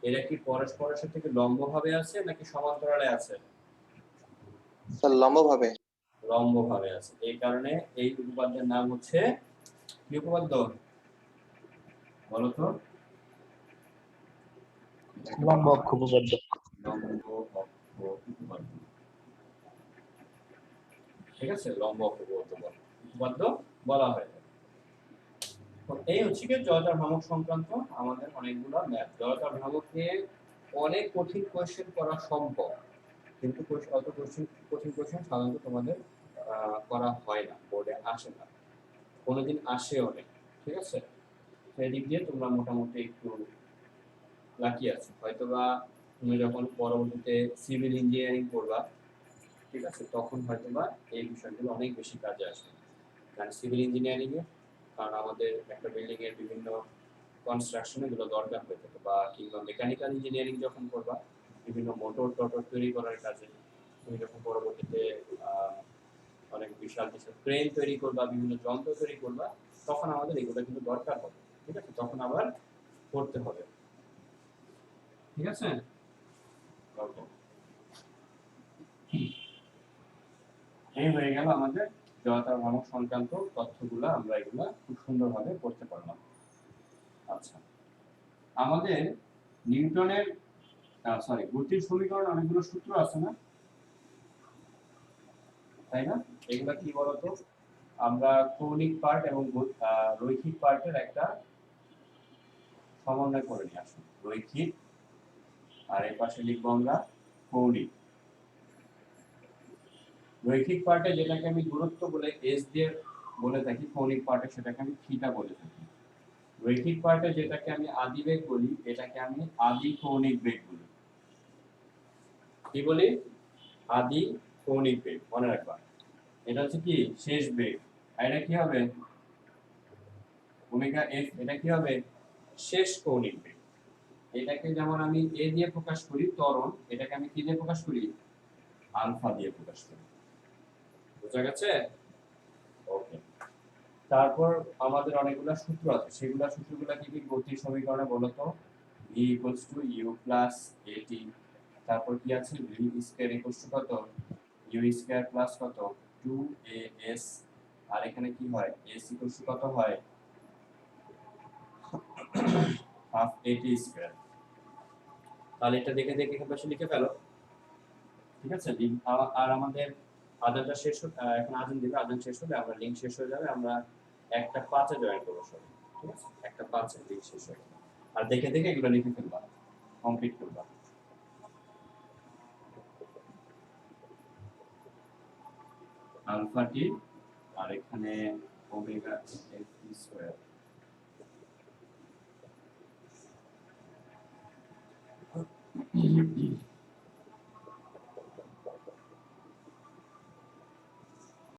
এরা কি পরস্পরের সাথে লম্বভাবে আছে নাকি সমান্তরালে আছে? স্যার লম্বভাবে। লম্বভাবে আছে, এই কারণে এই উপপাদ্যের নাম হচ্ছে কি উপপাদ্য, বলো তো? লম্ব অক্ষ উপপাদ্য লম্ব অক্ষ উপপাদ্য, ঠিক আছে, লম্ব অক্ষ উপপাদ্য বলো। উপপাদ্য বলা হয়। তো এই হচ্ছে কি জড়তার ভ্রামক সংক্রান্ত আমাদের অনেকগুলো ম্যাথ। জড়তার ভ্রামক নিয়ে অনেক কঠিন কোয়েশ্চেন করা সম্ভব, কিন্তু অত কঠিন কোয়েশ্চেন সাধারণত তোমাদের করা হয় না, বোর্ডে আসে না, কোনোদিন আসেও না। ঠিক আছে, সেই দিক দিয়ে তোমরা মোটামুটি একটু লাকি আছো। হয়তোবা তুমি যখন পরবর্তীতে সিভিল ইঞ্জিনিয়ারিং করবা, ঠিক আছে, তখন হয়তোবা এই বিষয়গুলো অনেক বেশি কাজে আসবে। কারণ সিভিল ইঞ্জিনিয়ারিং এ কারণ আমাদের একটা বিল্ডিং এর বিভিন্ন কনস্ট্রাকশন এগুলো দরকার হয়ে থাকে, বা কিংবা মেকানিক্যাল ইঞ্জিনিয়ারিং যখন করবা বিভিন্ন মোটর টটর তৈরি করার কাজে, তুমি যখন পরবর্তীতে অনেক বিশাল বিশাল ক্রেন তৈরি করবা, বিভিন্ন যন্ত্র তৈরি করবা, তখন আমাদের এগুলো কিন্তু দরকার হবে। ঠিক আছে, তখন আবার করতে হবে। ঠিক আছে, ওকে, এই হয়ে গেল আমাদের জড়তার ভ্রামক সংক্রান্ত তথ্যগুলো, আমরা এগুলা খুব সুন্দরভাবে করতে পারলাম। আচ্ছা, আমাদের নিউটনের গতির সমীকরণ অনেকগুলো সূত্র আছে না, তাই না? এগুলা কি বলতো, আমরা কৌণিক পার্ট এবং রৈখিক পার্টের একটা সমন্বয় করে নিয়ে আসি। রৈখিক, আর এই পাশে লিখবো আমরা কৌণিক। রৈখিক পার্টে যেটাকে আমি দূরত্ব বলে এস দিয়ে বলে থাকি, কৌণিক পার্টে সেটাকে আমি থিটা বলে থাকি। রৈখিক পার্টে যেটাকে আমি আদি বেগ বলি, এটাকে আমি আদি কৌণিক বেগ বলি। কি বলি? আদি কৌণিক বেগ, মনে রাখবা। এটা হচ্ছে কি শেষ বেগ, আর এটা কি হবে ওমেগা এফ, এটা কি হবে শেষ কৌণিক বেগ। এটাকে যেমন আমি এ দিয়ে প্রকাশ করি ত্বরণ, এটাকে আমি কি দিয়ে প্রকাশ করি? আলফা দিয়ে প্রকাশ করি। বুঝা গেছে? ওকে, তারপর আমাদের অনেকগুলো সূত্র আছে, সেগুলো সূত্রগুলো কি কি গতির সমীকরণে বলো তো? v equals to u plus at, তারপর কি আছে v স্কয়ার equals to কত? u স্কয়ার প্লাস কত? 2as, আর এখানে কি হয় s equals to কত হয়? half at square. তাহলে এটা দেখে দেখে এখানে পাশে লিখে ফেলো। ঠিক আছে, আর আমাদের আজানটা শেষ এখন আজান দিবে, আজান শেষ হলে আমরা লিংক শেষ হয়ে যাবে, আমরা একটা 5 এ জয়েন করব সবাই। ঠিক আছে, একটা 5 এ লিংক শেষ হয়ে যাবে, আর দেখে দেখে এগুলো লিখে ফেলবা, কমপ্লিট করবা। আলফা টি, আর এখানে ওমেগা এফ স্কয়ার।